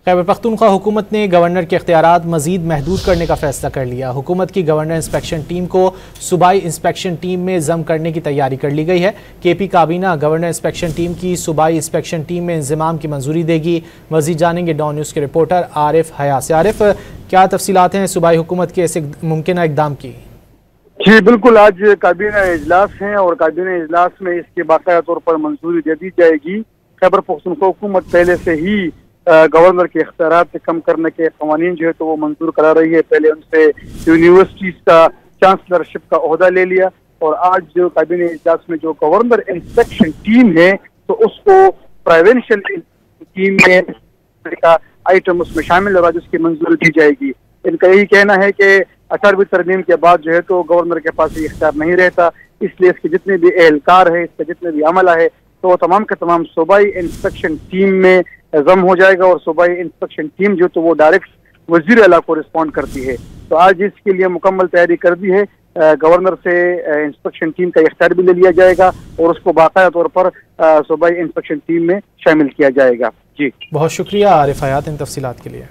खैबर पख्तूनख्वा हुकूमत ने गवर्नर के इख्तियारात मजीद महदूद करने का फैसला कर लिया। हुकूमत की गवर्नर इंस्पेक्शन टीम को सूबाई इंस्पेक्शन टीम में जम करने की तैयारी कर ली गई है। KP काबीना गवर्नर इंस्पेक्शन टीम की सूबाई इंस्पेक्शन टीम में इंजमाम की मंजूरी देगी। मजीद जानेंगे डॉन न्यूज़ के रिपोर्टर आरिफ हया से। आरिफ, क्या तफसीलात हैं सूबाई हुकूमत के ऐसे मुमकिन इकदाम की? जी बिल्कुल, आज काबीना इजलास है और काबीना इजलास में इसके बाकायदा तौर पर मंजूरी दे दी जाएगी। खैबर पख्तूनख्वा हुकूमत पहले से ही गवर्नर के इख्तियारात कम करने के कवानीन जो है तो वो मंजूर करा रही है। पहले उनसे यूनिवर्सिटीज का चांसलरशिप का ओहदा ले लिया और आज जो काबीना इजलास में जो गवर्नर इंस्पेक्शन टीम है तो उसको प्रोविंशियल टीम में का आइटम उसमें शामिल और आज उसकी मंजूरी दी जाएगी। इनका यही कहना है कि 18वीं तरमीम के बाद जो है तो गवर्नर के पास ये इख्तियार नहीं रहता, इसलिए इसके जितने भी एहलकार है, इसके जितने भी अमला है तो वो तमाम के तमाम सूबाई इंस्पेक्शन टीम में जम हो जाएगा और सूबाई इंस्पेक्शन टीम जो तो वो डायरेक्ट वजीर आला को रिस्पॉन्ड करती है। तो आज इसके लिए मुकम्मल तैयारी कर दी है। गवर्नर से इंस्पेक्शन टीम का इख्तियार भी ले लिया जाएगा और उसको बाकायदा तौर पर सूबाई इंस्पेक्शन टीम में शामिल किया जाएगा। जी बहुत शुक्रिया आरिफ हयात इन तफसीलात के लिए।